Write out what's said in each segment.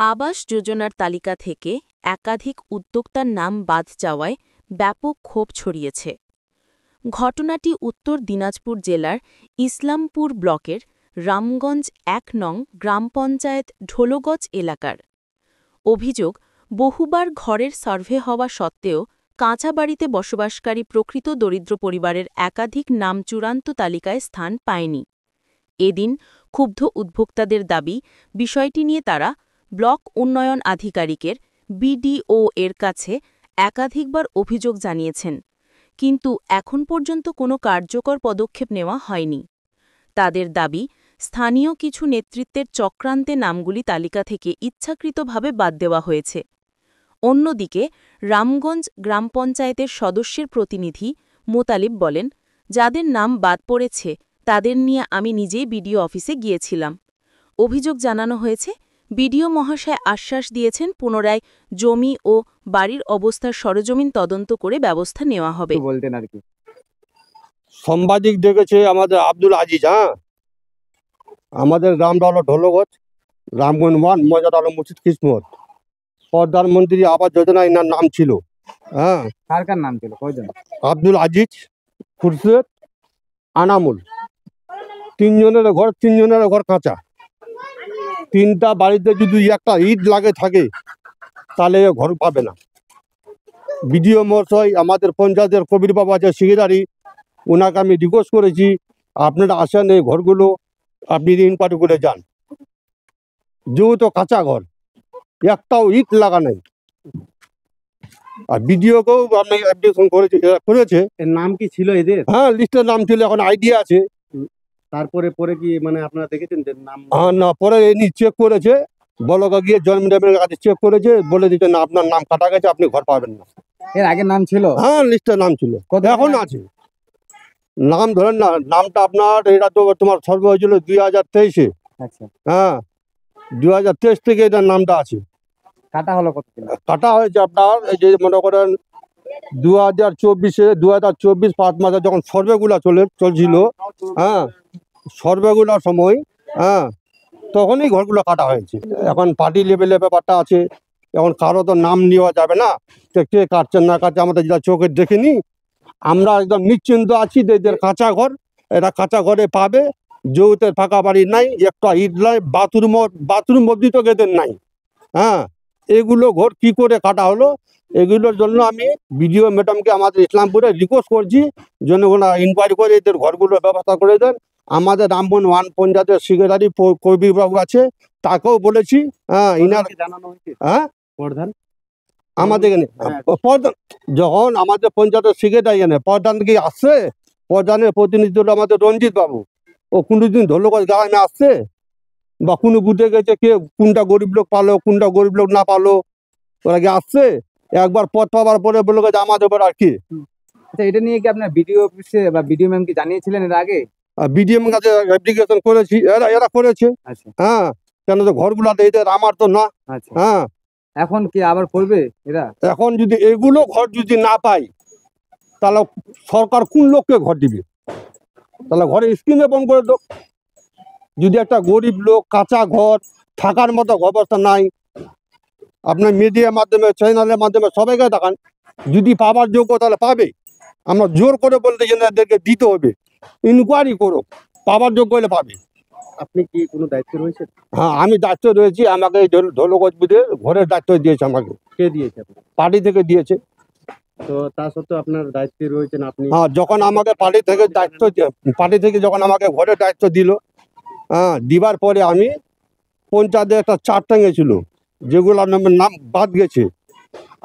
আবাস যোজনার তালিকা থেকে একাধিক উদ্যোক্তার নাম বাদ যাওয়ায় ব্যাপক ক্ষোভ ছড়িয়েছে। ঘটনাটি উত্তর দিনাজপুর জেলার ইসলামপুর ব্লকের রামগঞ্জ ১ নং গ্রাম পঞ্চায়েত ঢোলগজ এলাকার। অভিযোগ, বহুবার ঘরের সার্ভে হওয়া সত্ত্বেও কাঁচা বাড়িতে বসবাসকারী প্রকৃত দরিদ্র পরিবারের একাধিক নাম চূড়ান্ত তালিকায় স্থান পায়নি। এদিন ক্ষুব্ধ উদ্ভোক্তাদের দাবি, বিষয়টি নিয়ে তারা ব্লক উন্নয়ন আধিকারিকের বিডিও এর কাছে একাধিকবার অভিযোগ জানিয়েছেন, কিন্তু এখন পর্যন্ত কোনো কার্যকর পদক্ষেপ নেওয়া হয়নি। তাদের দাবি, স্থানীয় কিছু নেতৃত্বের চক্রান্তে নামগুলি তালিকা থেকে ইচ্ছাকৃতভাবে বাদ দেওয়া হয়েছে। অন্যদিকে রামগঞ্জ গ্রাম পঞ্চায়েতের সদস্যের প্রতিনিধি মোতালিব বলেন, যাদের নাম বাদ পড়েছে তাদের নিয়ে আমি নিজেই বিডিও অফিসে গিয়েছিলাম। অভিযোগ জানানো হয়েছে, বিডিও মহাশয় আশ্বাস দিয়েছেন পুনরায় জমি ও বাড়ির অবস্থার সরেজমিন তদন্ত করে ব্যবস্থা নেওয়া হবে। বলতেন আর কি। সাংবাদিক দেখেছে আমাদের আব্দুল আজিজ। আমাদের গ্রামটা হলো ঢোলগজ, রামগঞ্জ 1, মজাদ আলম মুর্শিদ কিসমত। প্রধানমন্ত্রী আবাস যোজনা এনার নাম ছিল। কার কার নাম ছিল? কয়জন? আব্দুল আজিজ, খুরশেদ, আনামুল। তিনজনের ঘর কাঁচা। তিনটা বাড়িতে যদি একটা ইট লাগে থাকে তাহলে ঘর পাবে না। বিডিও মহাশয়, আমাদের পঞ্চায়েতের কবির বাবা আছে সেক্রেটারি, ওনাকে আমি রিকোয়েস্ট করেছি, আপনারা আসেন এই ঘরগুলো আপনি ইনকোয়ারি করে যান। যেহেতু কাঁচা ঘর, একটাও ইট লাগা নাই। আর বিডিওকেও আমি অ্যাপ্লিকেশন করেছে। এর নাম কি ছিল এদের? হ্যাঁ, লিস্টের নাম ছিল, এখন আইডিয়া আছে। তারপরে পরে কি মানে আপনারা দেখেছেন যে নাম? হ্যাঁ, না, পরে এনি চেক করেছে, বলকা গিয়ে জয়েন্ট ম্যাডামের কাছে চেক করেছে, বলে দিচ্ছে না, আপনার নাম কাটা গেছে, আপনি ঘর পাবেন না। এর আগে নাম ছিল? হ্যাঁ, লিস্টের নাম ছিল, এখন আছে। নাম ধরেন না, নামটা আপনার এটা তো তোমার সর্ব হয়েছিল 2023-এ। আচ্ছা। হ্যাঁ, 2023 থেকে এটার নামটা আছে। কাটা হলো কতদিন? কাটা হয়েছে আপনার এই যে মনে করেন 2024 5 মাসে যখন সর্ভেগুলা চলছিল, হ্যাঁ, সর্ভেগুলোর সময়, হ্যাঁ, তখনই ঘরগুলো কাটা হয়েছে। এখন পার্টি লেভেলে ব্যাপারটা আছে, এখন কারো তো নাম নেওয়া যাবে না, কে কাটছে না কাটছে আমাদের যেটা চোখে দেখিনি। আমরা একদম নিশ্চিন্ত আছি যে এদের কাঁচা ঘর, এরা কাঁচা ঘরে পাবে। যৌতের ফাঁকা বাড়ি নাই, একটা ইট নাই, বাথরুম অবধি তো এদের নাই। হ্যাঁ, এগুলো ঘর কি করে কাটা হলো, এগুলোর জন্য আমি বিডিও ম্যাডামকে আমাদের ইসলামপুরে রিকোয়েস্ট করছি, যেন ওরা ইনকোয়ারি করে এদের ঘরগুলোর ব্যবস্থা করে দেন। আমাদের রামগঞ্জ 1 পঞ্চায়েতের সেক্রেটারি কবিরবাবু আছে, তাকেও বলেছি। হ্যাঁ, ইনার জানানো হয়েছে। হ্যাঁ, প্রধান আমাদের এখানে প্রধান, যখন আমাদের পঞ্চায়েতের সেক্রেটারি এখানে প্রধান কি আসছে, প্রধানের প্রতিনিধি হলো আমাদের রঞ্জিত বাবু। ও কোনোদিন ঢোলগজ গ্রামে আসছে বা কোনো বুঝে গেছে কে কোনটা গরিব লোক পালো, কোনটা গরিব লোক না পালো, ওরা কি আসছে? একবার পথ পাওয়ার পরে বলে গেছে আমাদের এবার আর কি। আচ্ছা, এটা নিয়ে কি আপনার বিডিও অফিসে বা বিডিও ম্যাম কি জানিয়েছিলেন এর আগে? বিডিএম কাছে অ্যাপ্লিকেশন করেছি, এরা করেছে। আচ্ছা। হ্যাঁ, কেন তো ঘরগুলাতে এদের আমার তো না। আচ্ছা। হ্যাঁ, এখন কি আবার করবে এরা? এখন যদি এগুলো ঘর যদি না পাই, তাহলে সরকার কোন লোককে ঘর দিবে? তাহলে ঘরে স্কিমে বন্ধ করে দাও। যদি একটা গরিব লোক কাঁচা ঘর থাকার মতো অবস্থা নাই, আপনার মিডিয়ার মাধ্যমে চ্যানেলের মাধ্যমে সবাইকে দেখান, যদি পাবার যোগ্য তাহলে পাবে। আমরা জোর করে বলতে যে এদেরকে দিতে হবে, ইনকোয়ারি করো, পাবার যোগ্য হলে পাবে। আপনি কি কোনো দায়িত্ব রয়েছে? হ্যাঁ, আমি দায়িত্ব রয়েছি, আমাকে ঢোলগজ বুথের ঘরের দায়িত্ব দিয়েছে আমাকে। কে দিয়েছে? পার্টি থেকে দিয়েছে। তো তা সত্ত্বেও আপনার দায়িত্বে রয়েছেন আপনি? হ্যাঁ, যখন আমাকে পার্টি থেকে যখন আমাকে ঘরের দায়িত্ব দিল, হ্যাঁ, দিবার পরে আমি পঞ্চায়েতে একটা চার্ট টাঙিয়েছিল, যেগুলোর নাম বাদ গেছে।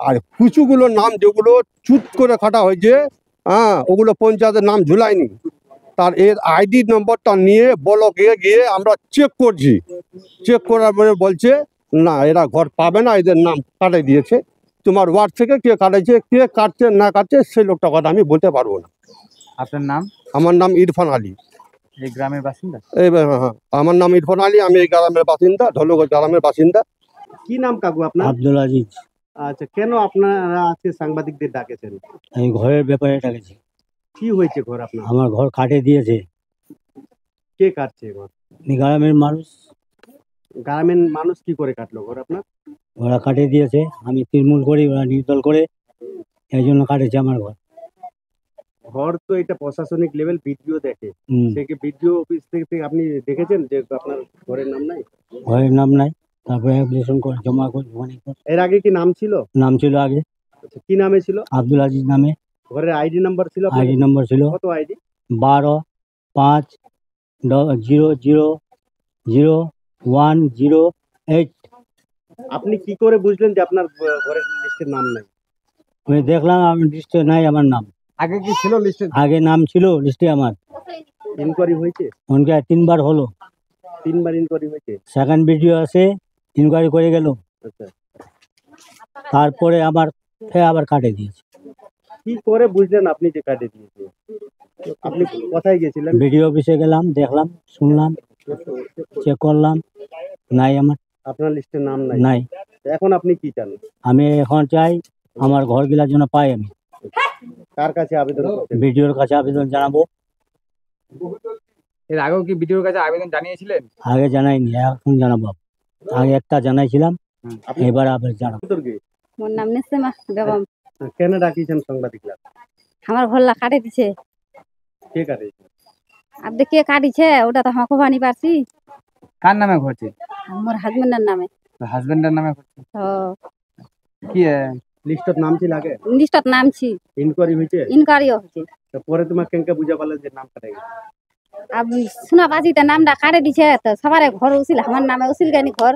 আর কিছুগুলোর নাম যেগুলো চুট করে কাটা হয়েছে, হ্যাঁ, ওগুলো পঞ্চায়েতের নাম ঝুলায়নি। তার এর আইডি নম্বরটা নিয়ে ব্লকে গিয়ে আমরা চেক করছি। চেক করার পরে বলছে না, এরা ঘর পাবে না, এদের নাম কাটাই দিয়েছে। তোমার ওয়ার্ড থেকে কে কাটাইছে, কে কাটছে না কাটছে সেই লোকটা কথা আমি বলতে পারবো না। আপনার নাম? আমার নাম ইরফান আলী। এই গ্রামের বাসিন্দা? হ্যাঁ, আমার নাম ইরফান আলী, আমি এই গ্রামের বাসিন্দা, ঢোলগজ গ্রামের বাসিন্দা। কি নাম কাকু আপনার? আব্দুল আজিজ। আচ্ছা, কেন আপনারা আজকে সাংবাদিকদের ডাকেছেন? আমি ঘরের ব্যাপারে ডাকেছি। কি হয়েছে ঘর আপনার? আমার ঘর কাটে দিয়েছে। কে কাটছে ঘর? আমি গ্রামের মানুষ। গ্রামের মানুষ কি করে কাটলো ঘর আপনার? ওরা কাটিয়ে দিয়েছে, আমি তৃণমূল করি, ওরা নির্দল করে, এই জন্য কাটেছে আমার ঘর। ঘর তো এটা প্রশাসনিক লেভেল ভিডিও দেখে, হুম, সে কি ভিডিও অফিস থেকে আপনি দেখেছেন যে আপনার ঘরের নাম নাই? ঘরের নাম নাই, তারপরে অ্যাপ্লিকেশন করে জমা করে ওখানে এর আগে কি নাম ছিল? নাম ছিল আগে আচ্ছা, কি নামে ছিল? আব্দুল আজিজ নামে। ঘরের আইডি নাম্বার ছিল আপনার? আইডি নম্বর ছিল কত আইডি? 12-5-0-0-0-1-0-8। আপনি কি করে বুঝলেন যে আপনার ঘরের লিস্টের নাম নাই? আমি দেখলাম আমি লিস্টে নাই আমার নাম। আগে কি ছিল লিস্টে? আগে নাম ছিল লিস্টে আমার। ইনকোয়ারি হয়েছে? ওনকে 3বার হলো, 3বার ইনকোয়ারি হয়েছে। সেকেন্ড ভিডিও আছে, ইনকোয়ারি করে গেল, আচ্ছা, তারপরে আমার ফের আবার কাটে দিয়েছে। কি করে বুঝলেন আপনি যে কাটে দিয়েছে? আপনি কোথায় গেছিলেন? ভিডিও অফিসে গেলাম, দেখলাম, শুনলাম, চেক করলাম, নাই আমার, আপনার লিস্টের নাম নাই। নাই। এখন আপনি কি চান? আমি এখন চাই আমার ঘর গিলার জন্য পাই। আমি কার কাছে আবেদন করছেন? ভিডিওর কাছে আবেদন জানাবো। এর আগেও কি বিডিওর কাছে আবেদন জানিয়েছিলেন? আগে জানাইনি, এখন জানাবো। আগে একটা জানাইছিলাম, আপনি এবার আবার জানাবো। তোর কি? মোর নাম নেসেমা বেগম। কেন ডাকিয়েছেন সাংবাদিকরা? আমার ঘরলা কাটে দিছে। কে কাটিয়েছে? আপনি কে কাটিছে ওটা তো আমাকে বানি পারছি। কার নামে ঘটছে? মোর হাজবেন্ডের নামে। হাজবেন্ডের নামে ঘটছে? ও কি লিস্টত নাম ছিল আগে? লিস্টত নামছি, ইনকোয়ারি হয়েছে? ইনকোয়ারিও হচ্ছে। তো পরে তোমার কেনকে বুঝা পারলেন যে নাম কাটে গেছে? আপনি শোনা বাজিতে নামটা কাটে দিছে তো সবার ঘর উছিল, আমার নামে উছিল কেন ঘর?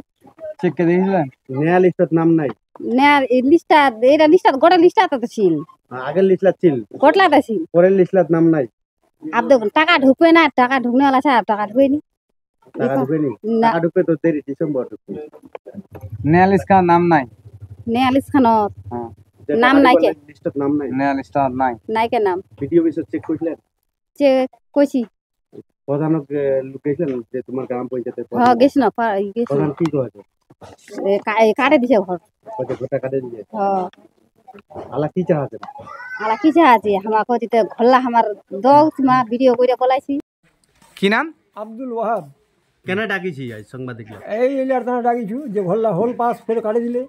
চেক কে দিয়েছিলেন? নয়া লিস্টত নাম নাই? নেয়ার এই লিস্টটা, এটা লিস্টটা গোটা লিস্টটা তো ছিল, আগের লিস্টত ছিল, গোটলাটা ছিল। পরের লিস্টত নাম নাই? আপনি টাকা ঢুকবে না, টাকা ঢুকনে वाला সাহেব টাকা ঢুকেনি। টাকা ঢুকেনি? না, টাকা ঢুকবে তো দেরি, ডিসেম্বর ঢুকবে। নেয়ালিস কার নাম নাই? নেয়া লিস্ট খানত হ্যাঁ, যেটা নাম আগে নাই কে? বললেন লিস্টত নাম নাই। নেয়ালিসটা নাই। নাইকে নাম ভিডিও অফিসে চেক করলেন? যে কইছি। প্রধানক লোক গেছিলেন যে তোমার গ্রাম পঞ্চায়েতের হ্যাঁ গেছ না, গেছ প্রধান কি করেছে? কাটে দিছে ঘর। কত ঘটা কাটে দিয়ে হ্যাঁ আলা কি চাহাছেন? আলা কি আছে আমার কইতে ঘরলা আমার দশ মা ভিডিও কইরা বলাইছি। কি নাম? আব্দুল ওয়াহাব। কেন ডাকিছি আজ সাংবাদিকরা? এই এলার থানা ডাকিছু যে ঘরলা হোল পাস করে কাটি দিলে।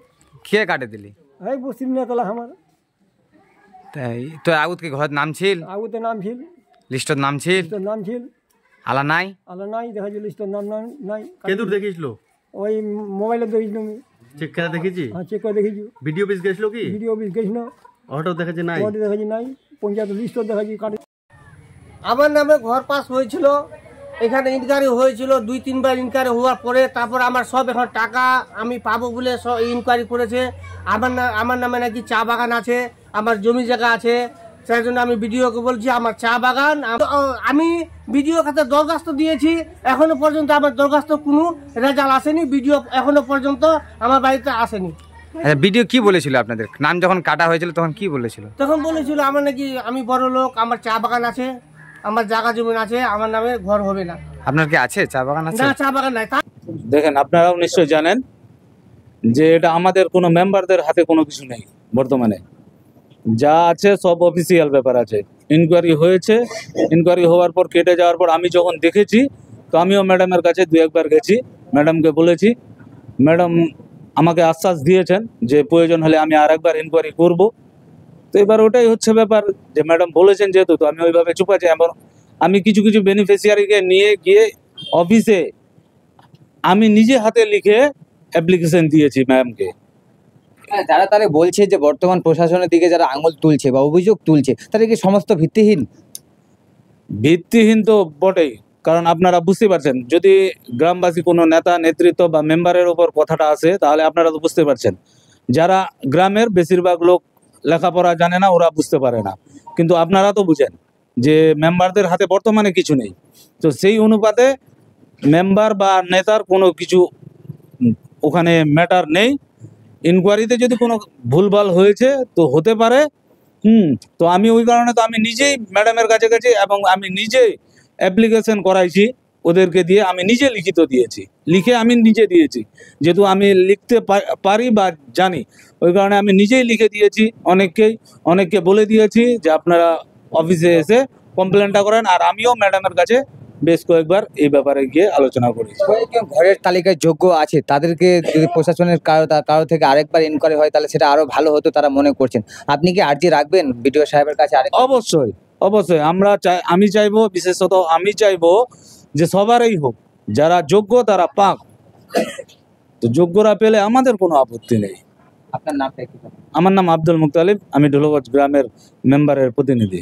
কে কাটে দিলি? এই পশ্চিম নেতলা আমার তাই তো আগুত কি ঘর নাম ছিল? আগুতে নাম ছিল, লিস্টত নাম ছিল? লিস্টের নাম ছিল, আলা নাই? আলা নাই, দেখা যায় লিস্টের নাম নাই। কে দূর দেখিছিল? ওই মোবাইলে দেখিছিল আমি। চেক করে দেখেছি? হ্যাঁ চেক করে দেখেছি। ভিডিও অফিস গেছিল কি? ভিডিও অফিস গেছিল, অটো দেখেছে নাই? ওটি দেখাছি নাই, পঞ্চায়েত লিস্টও দেখাছি কাটি। আমার নামে ঘর পাস হয়েছিল, এখানে ইনকোয়ারি হয়েছিল, 2-3বার ইনকোয়ারি হওয়ার পরে তারপর আমার সব এখন টাকা আমি পাবো বলে সব ইনকোয়ারি করেছে। আমার নামে নাকি চা বাগান আছে, আমার জমি জায়গা আছে, সেই জন্য আমি বিডিওকে বলছি আমার চা বাগান আমি বিডিও খাতে দরখাস্ত দিয়েছি, এখনো পর্যন্ত আমার দরখাস্ত কোনো রেজাল্ট আসেনি, বিডিও এখনো পর্যন্ত আমার বাড়িতে আসেনি। আচ্ছা, ভিডিও কি বলেছিল আপনাদের? নাম যখন কাটা হয়েছিল তখন কি বলেছিল? তখন বলেছিল আমার নাকি আমি বড় লোক, আমার চা বাগান আছে, আমার জায়গা জমি আছে, আমার নামে ঘর হবে না। আপনার কি আছে চা বাগান আছে? না, চা বাগান নাই। দেখেন, আপনারাও নিশ্চয় জানেন যে এটা আমাদের কোনো মেম্বারদের হাতে কোনো কিছু নেই বর্তমানে। যা আছে সব অফিসিয়াল ব্যাপার আছে। ইনকোয়ারি হয়েছে, ইনকোয়ারি হওয়ার পর কেটে যাওয়ার পর আমি যখন দেখেছি তো আমিও ম্যাডামের কাছে 2-1বার গেছি, ম্যাডামকে বলেছি, ম্যাডাম আমাকে আশ্বাস দিয়েছেন যে প্রয়োজন হলে আমি আরেকবার ইনকোয়ারি করব। তো এবার ওটাই হচ্ছে ব্যাপার যে ম্যাডাম বলেছেন যেহেতু, তো আমি ওইভাবে চুপ আছি। এবং আমি কিছু কিছু বেনিফিশিয়ারিকে নিয়ে গিয়ে অফিসে আমি নিজে হাতে লিখে অ্যাপ্লিকেশন দিয়েছি ম্যামকে। যারা তারা বলছে যে বর্তমান প্রশাসনের দিকে যারা আঙুল তুলছে বা অভিযোগ তুলছে তাদের কি সমস্ত ভিত্তিহীন? ভিত্তিহীন তো বটেই, কারণ আপনারা বুঝতে পারছেন যদি গ্রামবাসী কোনো নেতা নেতৃত্ব বা মেম্বারের ওপর কথাটা আসে তাহলে আপনারা তো বুঝতে পারছেন যারা গ্রামের বেশিরভাগ লোক লেখাপড়া জানে না, ওরা বুঝতে পারে না, কিন্তু আপনারা তো বুঝেন যে মেম্বারদের হাতে বর্তমানে কিছু নেই। তো সেই অনুপাতে মেম্বার বা নেতার কোনো কিছু ওখানে ম্যাটার নেই। ইনকোয়ারিতে যদি কোনো ভুলভাল হয়েছে তো হতে পারে, তো আমি ওই কারণে তো আমি নিজেই ম্যাডামের কাছে গেছি এবং আমি নিজেই অ্যাপ্লিকেশন করাইছি ওদেরকে দিয়ে, আমি নিজে লিখিত দিয়েছি, লিখে আমি নিজে দিয়েছি, যেহেতু আমি লিখতে পারি বা জানি ওই কারণে আমি নিজেই লিখে দিয়েছি। অনেককে বলে দিয়েছি যে আপনারা অফিসে এসে কমপ্লেনটা করেন, আর আমিও ম্যাডামের কাছে বেশ কয়েকবার এই ব্যাপারে গিয়ে আলোচনা করেছি। কেউ ঘরের তালিকায় যোগ্য আছে তাদেরকে যদি প্রশাসনের কারো থেকে আরেকবার ইনকোয়ারি হয় তাহলে সেটা আরো ভালো হতো তারা মনে করছেন। আপনি কি আর্জি রাখবেন বিডিও সাহেবের কাছে? অবশ্যই অবশ্যই আমি চাইবো, বিশেষত আমি চাইবো যে সবারই হোক, যারা যোগ্য তারা পাক। তো যোগ্যরা পেলে আমাদের কোনো আপত্তি নেই। আপনার নামটা কি? আমার নাম আব্দুল মুক্তালিব, আমি ঢোলগঞ্জ গ্রামের মেম্বারের প্রতিনিধি।